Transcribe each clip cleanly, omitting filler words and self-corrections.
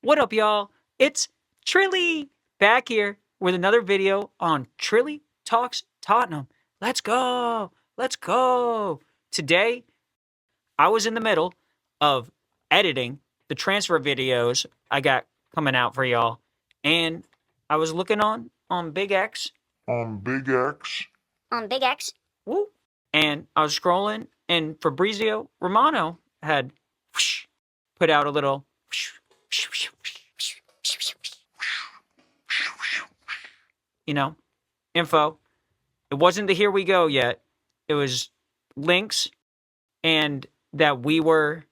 What up, y'all? It's Trilly back here with another video on Trilly Talks Tottenham. Let's go. Let's go. Today, I was in the middle of editing the transfer videos I got coming out for y'all, and I was looking on Big X. On Big X. Woo. And I was scrolling, and Fabrizio Romano had put out a little info. It wasn't the here we go yet. It was links and that we were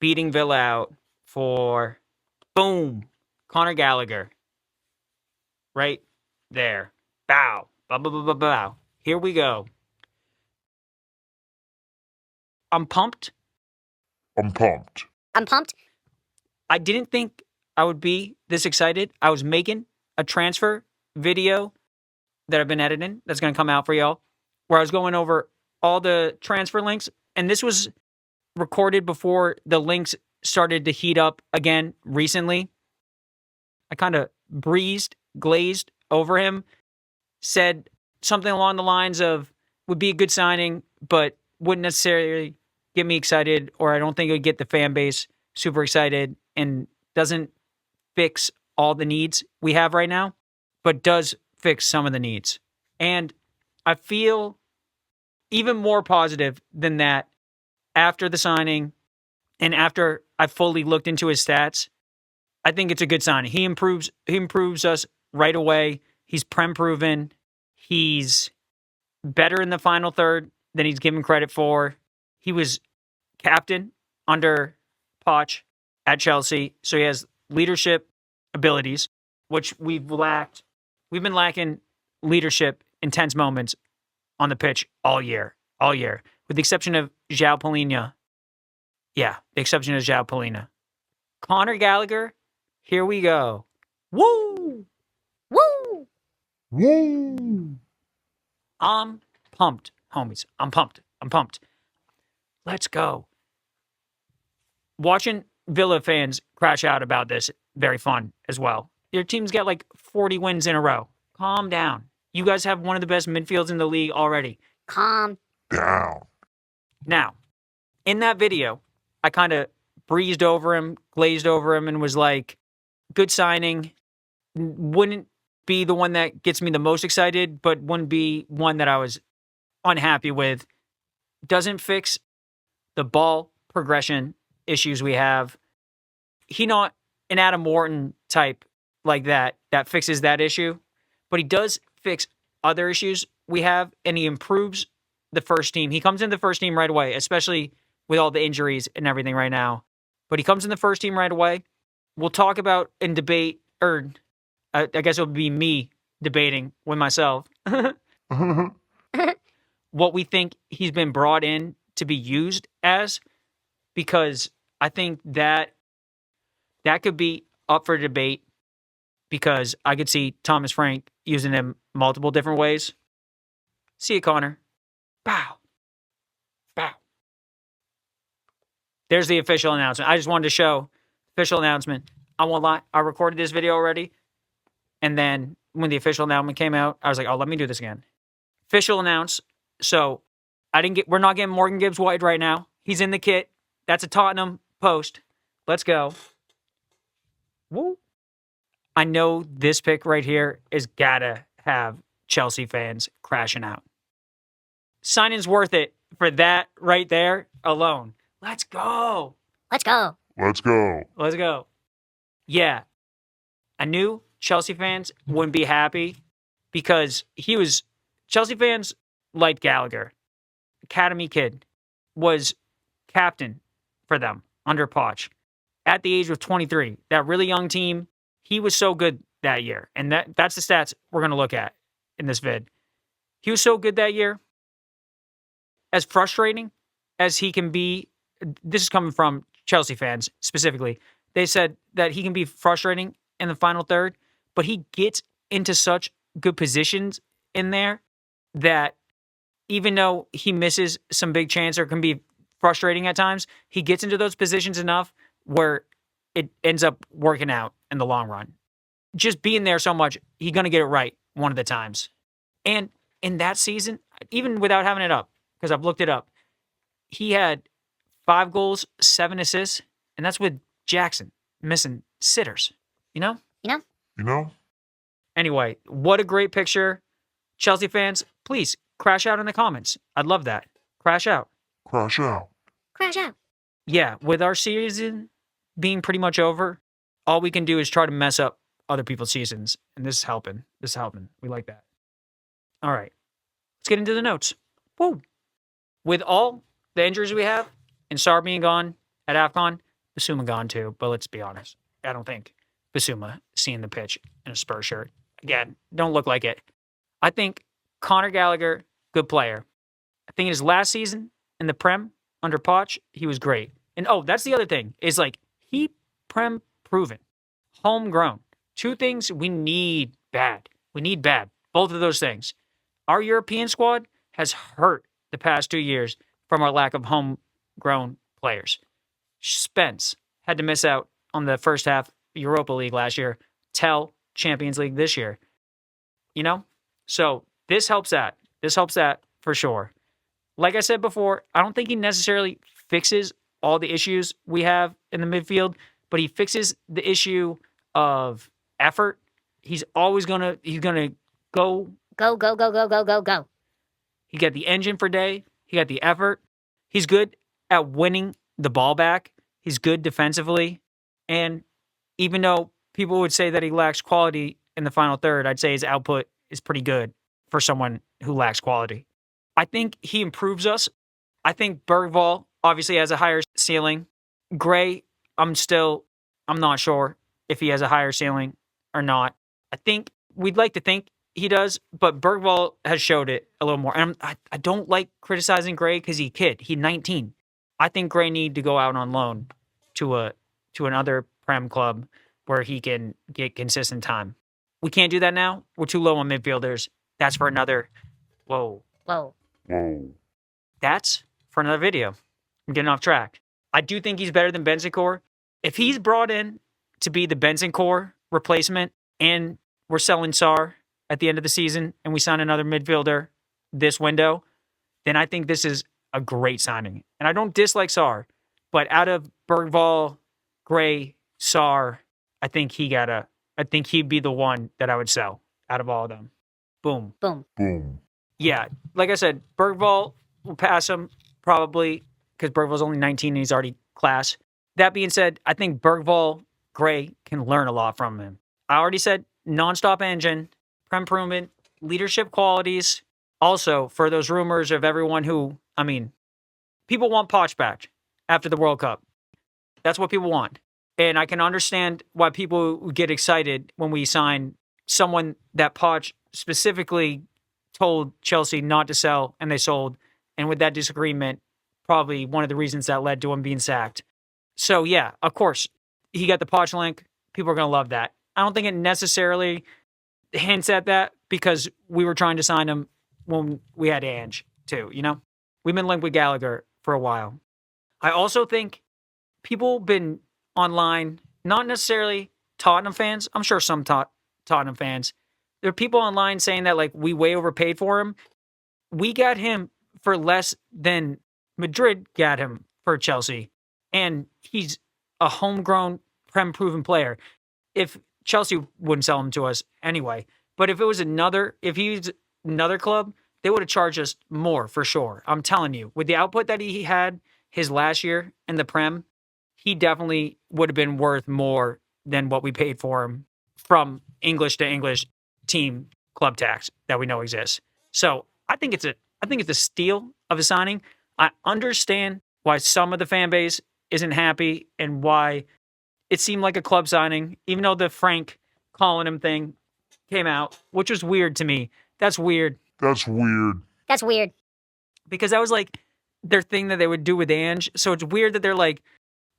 beating Villa out for, boom, Conor Gallagher. Right there. Bow. Bow, bow, bow, bow, bow. Here we go. I'm pumped. I didn't think I would be this excited. I was making a transfer video that I've been editing that's going to come out for y'all, where I was going over all the transfer links. And this was recorded before the links started to heat up again recently. I kind of glazed over him, said something along the lines of, would be a good signing, but wouldn't necessarily get me excited, or I don't think it would get the fan base super excited, and doesn't fix all the needs we have right now, but does fix some of the needs. And I feel even more positive than that after the signing and after I fully looked into his stats. I think it's a good signing. He improves us right away. He's prem-proven. He's better in the final third than he's given credit for. He was captain under Poch at Chelsea, so he has leadership abilities, which we've lacked. We've been lacking leadership, intense moments on the pitch all year, with the exception of João Palhinha. Yeah, the exception of João Palhinha. Conor Gallagher, here we go. Woo! Woo! I'm pumped, homies. I'm pumped. Let's go. Watching Villa fans crash out about this, very fun as well. Your team's got like 40 wins in a row. Calm down. You guys have one of the best midfields in the league already. Calm down. Now, in that video, I kind of glazed over him, and was like, good signing. Wouldn't be the one that gets me the most excited, but wouldn't be one that I was unhappy with. Doesn't fix the ball progression issues we have. He not an Adam Wharton type like that fixes that issue, but he does fix other issues we have, and he improves the first team. He comes in the first team right away, especially with all the injuries and everything right now. But he comes in the first team right away. We'll talk about and debate, or I guess it'll be me debating with myself, what we think he's been brought in to be used as, because I think that could be up for debate, because I could see Thomas Frank using him multiple different ways. See you, Connor. Bow. There's the official announcement. I just wanted to show official announcement. I won't lie. I recorded this video already. And then when the official announcement came out, I was like, oh, let me do this again. Official announce. So we're not getting Morgan Gibbs White right now. He's in the kit. That's a Tottenham post. Let's go. Woo. I know this pick right here is gotta have Chelsea fans crashing out. Signing's worth it for that right there alone. Let's go. Yeah. I knew Chelsea fans wouldn't be happy because Chelsea fans liked Gallagher. Academy kid, was captain for them under Poch at the age of 23. That really young team, he was so good that year. And that's the stats we're going to look at in this vid. He was so good that year. As frustrating as he can be, this is coming from Chelsea fans specifically. They said that he can be frustrating in the final third, but he gets into such good positions in there that even though he misses some big chance or can be frustrating at times, he gets into those positions enough where it ends up working out in the long run. Just being there so much, he's going to get it right one of the times. And in that season, even without having it up, because I've looked it up, he had 5 goals, 7 assists, and that's with Jackson missing sitters. You know? You know? Anyway, what a great picture. Chelsea fans, please crash out in the comments. I'd love that. Crash out. Crash out. Crash out. Yeah, with our season being pretty much over, all we can do is try to mess up other people's seasons. And this is helping. This is helping. We like that. All right. Let's get into the notes. Woo. With all the injuries we have, and Sarr being gone at AFCON, Basuma gone too. But let's be honest. I don't think Basuma seeing the pitch in a Spurs shirt. Again, don't look like it. I think Conor Gallagher, good player. I think in his last season in the Prem under Poch, he was great. And that's the other thing, is like he Prem proven, homegrown. 2 things we need bad. We need bad. Both of those things. Our European squad has hurt the past 2 years from our lack of homegrown players. Spence had to miss out on the first half Europa League last year. Tell Champions League this year. You know? So this helps that. This helps that for sure. Like I said before, I don't think he necessarily fixes all the issues we have in the midfield, but he fixes the issue of effort. He's always gonna go. Go. He got the engine for day. He got the effort. He's good at winning the ball back. He's good defensively. And even though people would say that he lacks quality in the final third, I'd say his output is pretty good for someone who lacks quality. I think he improves us. I think Bergvall obviously has a higher ceiling. Gray, I'm not sure if he has a higher ceiling or not. I think we'd like to think he does, but Bergvall has showed it a little more. And I don't like criticizing Gray because he's 19. I think Gray need to go out on loan to another Prem club where he can get consistent time. We can't do that now. We're too low on midfielders. That's for another. Whoa. That's for another video. I'm getting off track. I do think he's better than Bentancur. If he's brought in to be the Bentancur replacement and we're selling Sarr at the end of the season and we sign another midfielder this window, then I think this is a great signing. And I don't dislike Sarr, but out of Bergvall, Gray, Sarr, I think he'd be the one that I would sell out of all of them. Boom. Yeah, like I said, Bergvall will pass him probably because Bergvall's only 19 and he's already class. That being said, I think Bergvall, Gray can learn a lot from him. I already said nonstop engine, Prem improvement, leadership qualities. Also, for those rumors of everyone who, people want Poch back after the World Cup. That's what people want. And I can understand why people get excited when we sign someone that Poch specifically told Chelsea not to sell and they sold. And with that disagreement, probably one of the reasons that led to him being sacked. So yeah, of course, he got the Poch link. People are going to love that. I don't think it necessarily hints at that because we were trying to sign him when we had Ange too, you know? We've been linked with Gallagher for a while. I also think people have been online, not necessarily Tottenham fans. I'm sure some Tottenham fans. There are people online saying that like we way overpaid for him. We got him for less than Madrid got him for Chelsea. And he's a homegrown, Prem-proven player. If Chelsea wouldn't sell him to us anyway. But if he's another club, they would have charged us more for sure. I'm telling you, with the output that he had his last year in the Prem, he definitely would have been worth more than what we paid for him from English to English team club tax that we know exists. So I think it's a steal of a signing. I understand why some of the fan base isn't happy and why it seemed like a club signing, even though the Frank calling him thing came out, which was weird to me. That's weird. That's weird. Because that was like their thing that they would do with Ange. So it's weird that they're like,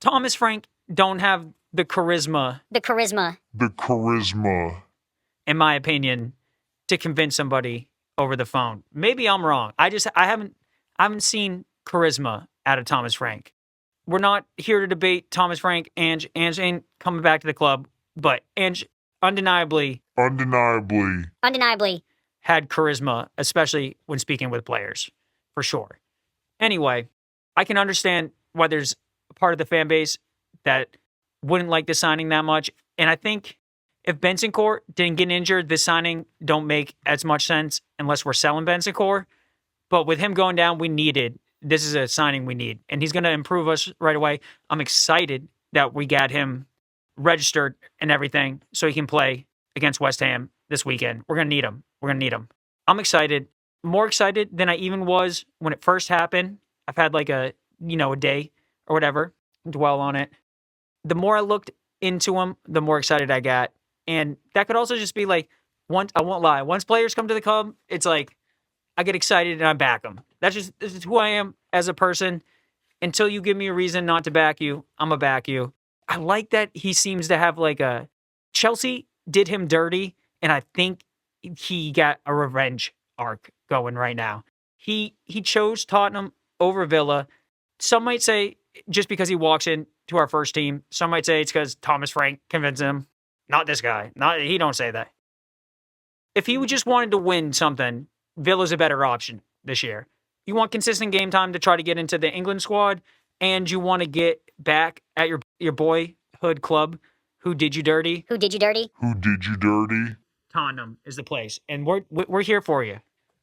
Thomas Frank don't have the charisma, in my opinion, to convince somebody over the phone. Maybe I'm wrong. I haven't seen charisma out of Thomas Frank. we're not here to debate Thomas Frank. Ange ain't coming back to the club, but Ange undeniably Undeniably. had charisma, especially when speaking with players, for sure. Anyway, I can understand why there's a part of the fan base that wouldn't like the signing that much. And I think if Bentancur didn't get injured, this signing don't make as much sense unless we're selling Bentancur. But with him going down, this is a signing we need. And he's going to improve us right away. I'm excited that we got him registered and everything so he can play against West Ham this weekend. We're going to need him. I'm excited, more excited than I even was when it first happened. I've had like a day or whatever, dwell on it. The more I looked into him, the more excited I got. And that could also just be like, I won't lie, once players come to the club, it's like, I get excited and I back them. This is who I am as a person. Until you give me a reason not to back you, I'm going to back you. I like that he seems to have Chelsea did him dirty, and I think he got a revenge arc going right now. He chose Tottenham over Villa. Some might say just because he walks in to our first team. Some might say it's because Thomas Frank convinced him. Not this guy. He don't say that. If he just wanted to win something, Villa's a better option this year. You want consistent game time to try to get into the England squad, and you want to get back at your boyhood club who did you dirty. Tottenham is the place, and we're here for you.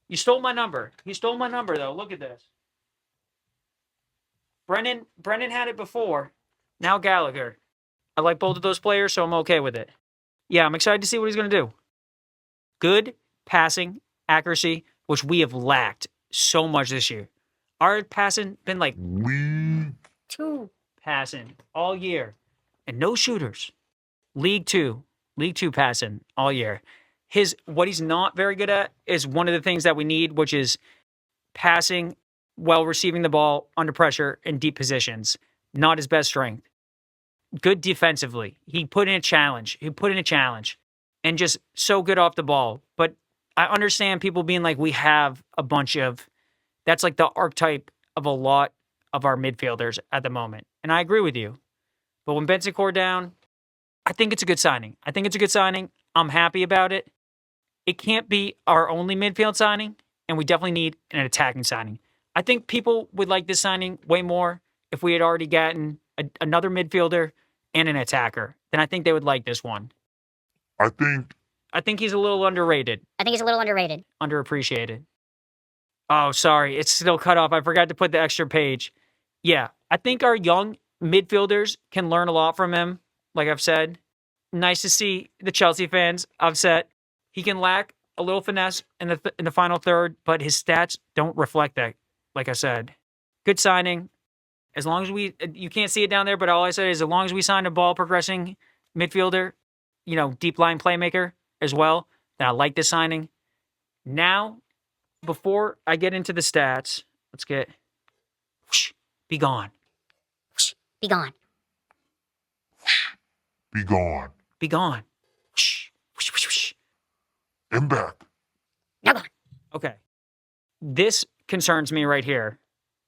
You stole my number. Though. Look at this. Brennan had it before. Now Gallagher. I like both of those players, so I'm okay with it. Yeah, I'm excited to see what he's going to do. Good passing accuracy, which we have lacked so much this year. Our passing been like League 2 passing all year, and no shooters. League Two passing all year. What he's not very good at is one of the things that we need, which is passing while receiving the ball under pressure in deep positions. Not his best strength. Good defensively. He put in a challenge, and just so good off the ball. But I understand people being like, we have a bunch of, that's like the archetype of a lot of our midfielders at the moment. And I agree with you. But when Bentancur down, I think it's a good signing. I'm happy about it. It can't be our only midfield signing, and we definitely need an attacking signing. I think people would like this signing way more if we had already gotten another midfielder and an attacker. Then I think they would like this one. I think he's a little underrated. Underappreciated. Oh, sorry. It's still cut off. I forgot to put the extra page. Yeah, I think our young midfielders can learn a lot from him, like I've said. Nice to see the Chelsea fans upset. He can lack a little finesse in the final third, but his stats don't reflect that, like I said. Good signing. As long as you can't see it down there, but all I said is as long as we sign a ball progressing midfielder, deep line playmaker as well, then I like this signing. Now, before I get into the stats, let's get be gone. Be gone. be gone. Be gone. And back. Now gone. Okay. This concerns me right here.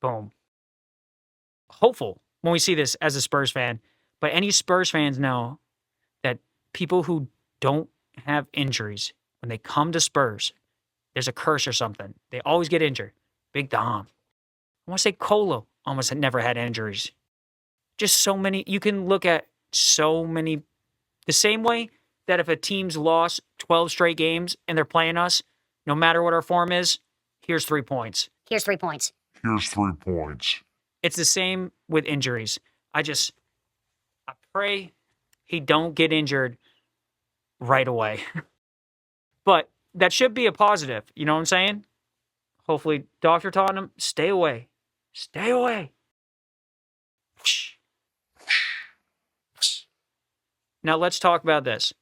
Boom. Hopeful when we see this as a Spurs fan, but any Spurs fans know that people who don't have injuries, when they come to Spurs, there's a curse or something. They always get injured. Big Dom. I want to say Colo almost never had injuries. Just so many. You can look at so many. The same way that if a team's lost 12 straight games and they're playing us, no matter what our form is, here's 3 points. Here's 3 points. It's the same with injuries. I pray he don't get injured right away. But that should be a positive. You know what I'm saying? Hopefully, Dr. Tottenham, stay away. Stay away. Now let's talk about this.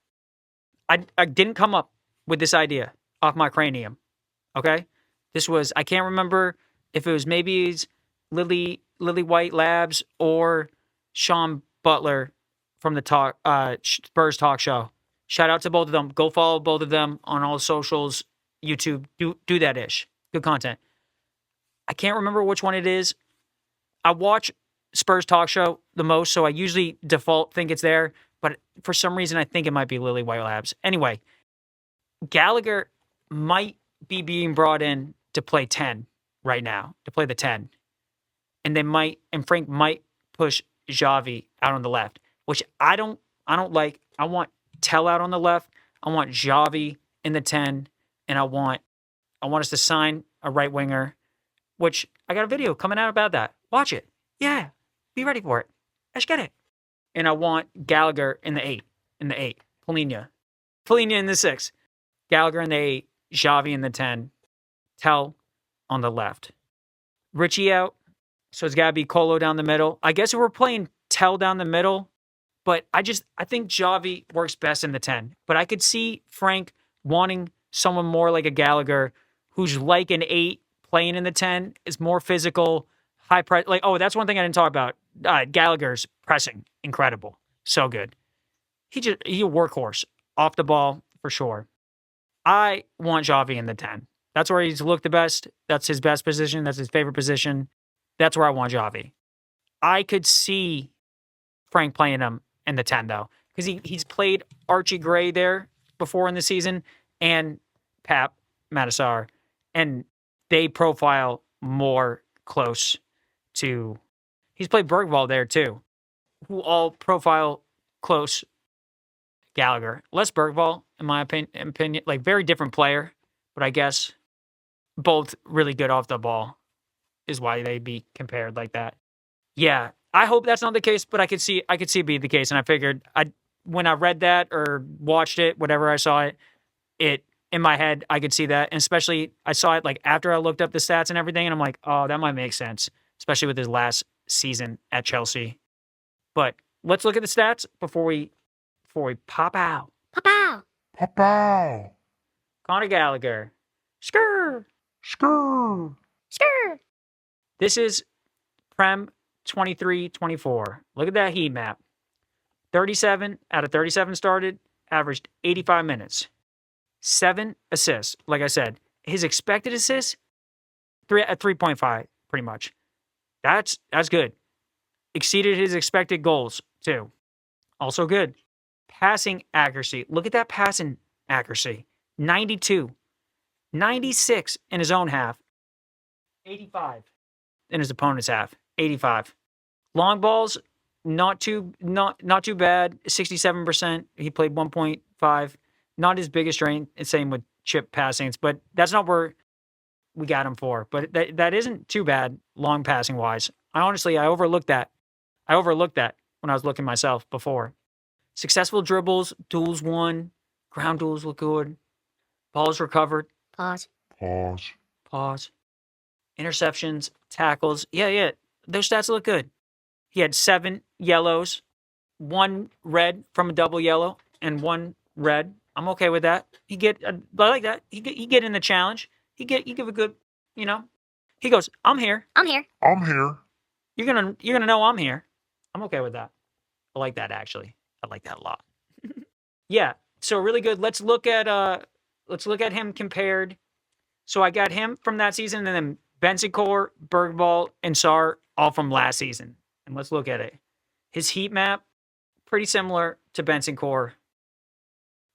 I didn't come up with this idea off my cranium. Okay? This was, I can't remember if it was maybe Lily White Labs or Sean Butler from the Spurs Talk Show. Shout out to both of them. Go follow both of them on all socials, YouTube. Do that ish. Good content. I can't remember which one it is. I watch Spurs talk show the most, so I usually default think it's there. But for some reason, I think it might be Lily White Labs. Anyway, Gallagher might be being brought in to play 10 right now, to play the 10. And Frank might push Xavi out on the left, which I don't like. I want Tell out on the left. I want Xavi in the 10, and I want us to sign a right winger, which I got a video coming out about that. Watch it. Yeah. Be ready for it. Let's get it. And I want Gallagher in the 8. Polina in the 6. Gallagher in the 8. Xavi in the 10. Tell on the left. Richie out. So it's got to be Colo down the middle. I guess if we're playing Tell down the middle, but I think Xavi works best in the 10. But I could see Frank wanting someone more like a Gallagher who's like an 8 playing in the 10, is more physical, high press. Like, oh, that's one thing I didn't talk about. Gallagher's pressing, incredible. So good. He's a workhorse. Off the ball, for sure. I want Xavi in the 10. That's where he's looked the best. That's his best position. That's his favorite position. That's where I want Xavi. I could see Frank playing him in the 10, though, because he's played Archie Gray there before in the season and Pap Matasar, and they profile more close to. He's played Bergvall there, too, who all profile close Gallagher. Less Bergvall, in my opinion, like very different player, but I guess both really good off the ball is why they'd be compared like that. Yeah, I hope that's not the case, but I could see it being the case, and I figured when I read that or watched it, whatever I saw it in my head, I could see that, and especially I saw it like after I looked up the stats and everything, and I'm like, oh, that might make sense, especially with his last season at Chelsea. But let's look at the stats before we pop out. Pow! Pow! Conor Gallagher. Skrr! Skrr! Skrr! This is Prem 23-24. Look at that heat map. 37 out of 37 started, averaged 85 minutes. 7 assists. Like I said, his expected assists, 3.5, pretty much. That's good. Exceeded his expected goals, too. Also good. Passing accuracy. Look at that passing accuracy. 92. 96 in his own half. 85 in his opponent's half. 85. Long balls, not too bad. 67%. He played 1.5. Not his biggest strength. Same with chip passings, but that's not where we got him for. But that isn't too bad, long passing wise. I overlooked that. I overlooked that when I was looking myself before. Successful dribbles, duels won, ground duels look good. Balls recovered. Pause. Interceptions, tackles. Yeah. Those stats look good. He had 7 yellows, 1 red from a double yellow, and 1 red. I'm okay with that. I like that. He get in the challenge. He give a good, He goes, I'm here. You're gonna know I'm here. I'm okay with that. I like that actually. I like that a lot. Yeah. So really good. Let's look at him compared. So I got him from that season, and then Bentancur, Bergvall, and Sarr all from last season. And let's look at it. His heat map, pretty similar to Bentancur.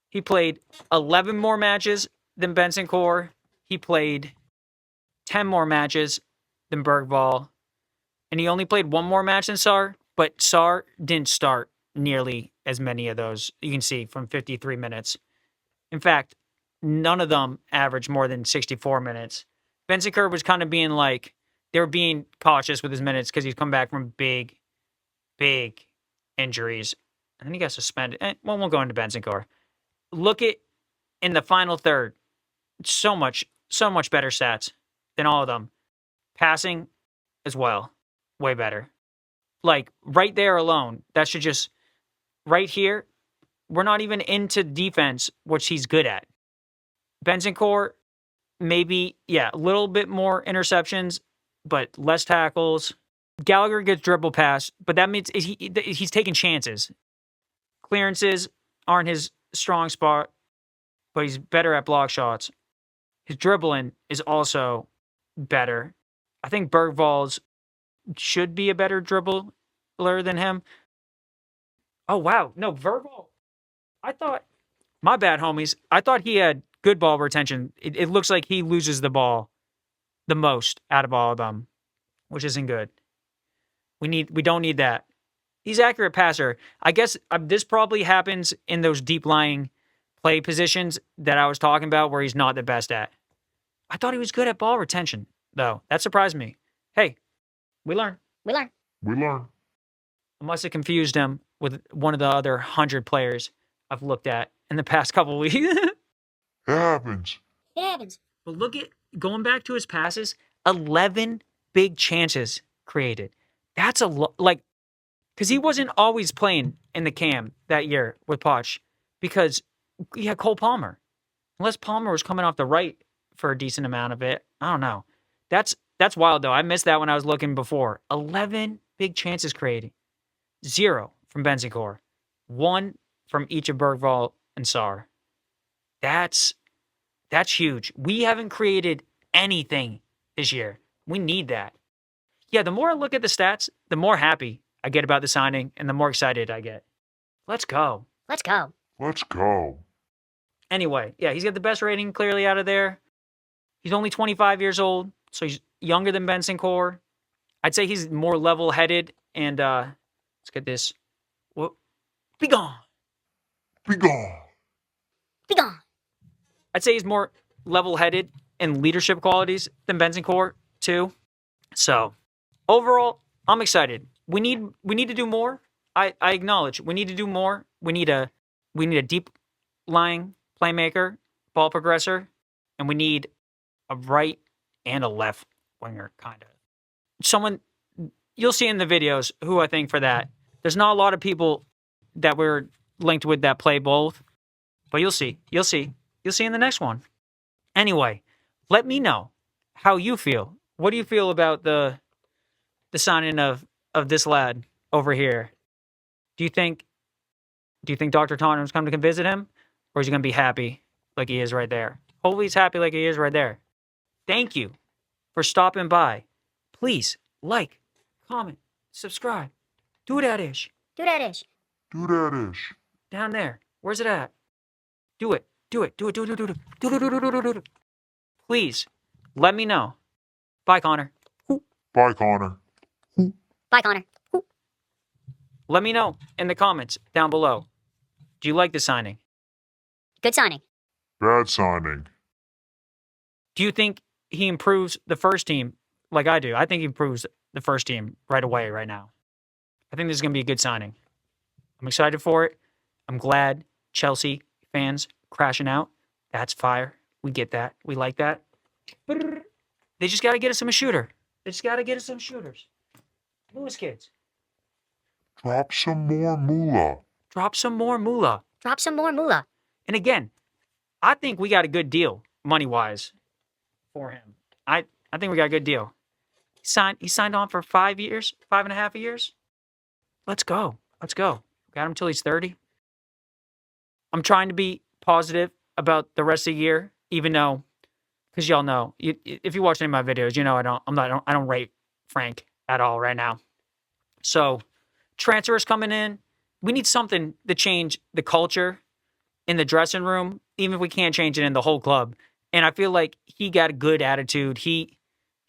He played 11 more matches than Bentancur. He played 10 more matches than Bergvall. And he only played 1 more match than Sarr, but Sarr didn't start nearly as many of those. You can see from 53 minutes. In fact, none of them averaged more than 64 minutes. Bentancur was kind of being like, they were being cautious with his minutes because he's come back from big injuries. And then he got suspended. We won't go into Bentancur. Look at in the final third. So much better stats than all of them. Passing as well. Way better. Like right there alone, that should just, right here, we're not even into defense, which he's good at. Bentancur, maybe, a little bit more interceptions, but less tackles. Gallagher gets dribble pass, but that means he's taking chances. Clearances aren't his strong spot, but he's better at block shots. His dribbling is also better. I think Bergvall's should be a better dribbler than him. Oh, wow. No, Virgo. I thought, my bad, homies. I thought he had good ball retention. It looks like he loses the ball the most out of all of them, which isn't good. We don't need that. He's accurate passer. I guess this probably happens in those deep lying play positions that I was talking about where he's not the best at. I thought he was good at ball retention, though. That surprised me. Hey, we learn. We learn. We learn. I must have confused him with one of the other 100 players I've looked at in the past couple of weeks. It happens. It happens. But look at, going back to his passes, 11 big chances created. That's a lot. Like, because he wasn't always playing in the cam that year with Poch because he had Cole Palmer. Unless Palmer was coming off the right for a decent amount of it. I don't know. That's wild, though. I missed that when I was looking before. 11 big chances created. 0 from Bentancur. 1 from each of Bergvall and Sarr. That's huge. We haven't created anything this year. We need that. Yeah, the more I look at the stats, the more happy I get about the signing and the more excited I get. Let's go. Let's go. Let's go. Anyway, yeah, he's got the best rating clearly out of there. He's only 25 years old, so he's younger than Bentancur. I'd say he's more level-headed and, let's get this. Whoop. Be gone. Be gone. Be gone. I'd say he's more level-headed and leadership qualities than Bentancur, too. So, overall, I'm excited. We need to do more. I acknowledge we need to do more. We need a deep lying playmaker, ball progressor, and we need a right and a left winger, kind of. Someone you'll see in the videos who I think for that. There's not a lot of people that we're linked with that play both, but you'll see. You'll see in the next one. Anyway, let me know how you feel. What do you feel about the signing of this lad over here? Do you think Dr. Tottenham's coming to come visit him, or is he going to be happy like he is right there? Hopefully he's happy like he is right there. Thank you for stopping by. Please like, comment, subscribe. Do that ish. Do that ish. Do that ish. Down there. Where's it at? Do it. Do it. Do it. Do it. Do it. Do it. Do it. Do it. Do it. Do it. Please let me know. Bye, Connor. Bye, Connor. Bye, Connor. Let me know in the comments down below. Do you like the signing? Good signing. Bad signing. Do you think he improves the first team like I do? I think he improves the first team right away right now. I think this is going to be a good signing. I'm excited for it. I'm glad Chelsea fans crashing out. That's fire. We get that. We like that. They just got to get us some shooter. They just got to get us some shooters. Lewis kids. Drop some more moolah. Drop some more moolah. Drop some more moolah. And again, I think we got a good deal money-wise for him. I think we got a good deal. He signed on for 5 years, 5.5 years. Let's go. Let's go. Got him till he's 30. I'm trying to be positive about the rest of the year, even though, because y'all know, if you watch any of my videos, you know I don't rate Frank at all right now. So, transfers coming in. We need something to change the culture in the dressing room, even if we can't change it in the whole club. And I feel like he got a good attitude. He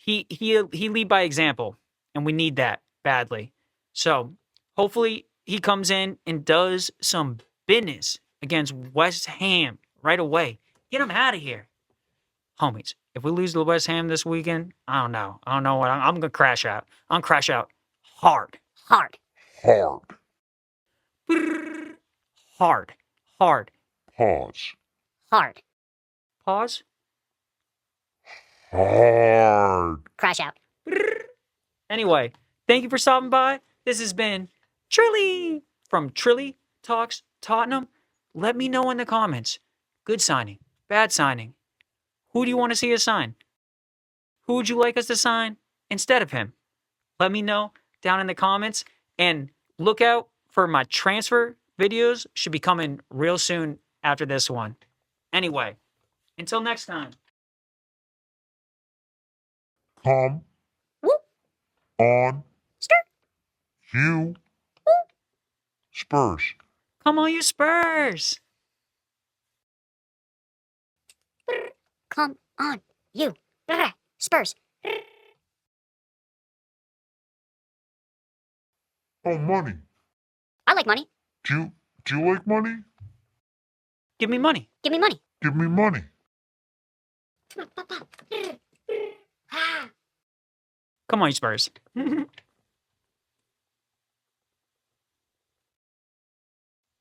lead by example, and we need that badly. So, hopefully he comes in and does some business against West Ham right away. Get him out of here. Homies, if we lose to West Ham this weekend, I don't know. I don't know what. I'm going to crash out. I'm going to crash out hard. Hard. Hard. Hard. Hard. Pause. Hard. Pause. Hard. Crash out. Anyway, thank you for stopping by. This has been Trilly from Trilly Talks Tottenham. Let me know in the comments. Good signing. Bad signing. Who do you want to see us sign? Who would you like us to sign instead of him? Let me know down in the comments. And look out for my transfer videos. Should be coming real soon after this one. Anyway, until next time. Come. Whoop. On. Skirt. You. Spurs. Come on, you Spurs. Come on, you. Spurs. Oh, money. I like money. Do you like money? Give me money. Give me money. Give me money. Come on, you Spurs.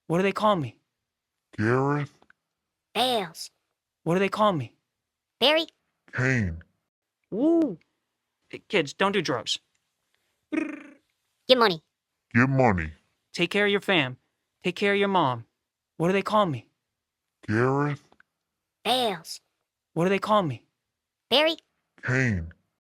What do they call me? Gareth. Bales. What do they call me? Barry. Kane. Woo. Hey, kids, don't do drugs. Give money. Give money. Take care of your fam. Take care of your mom. What do they call me? Gareth. Bales. What do they call me? Barry. Kane.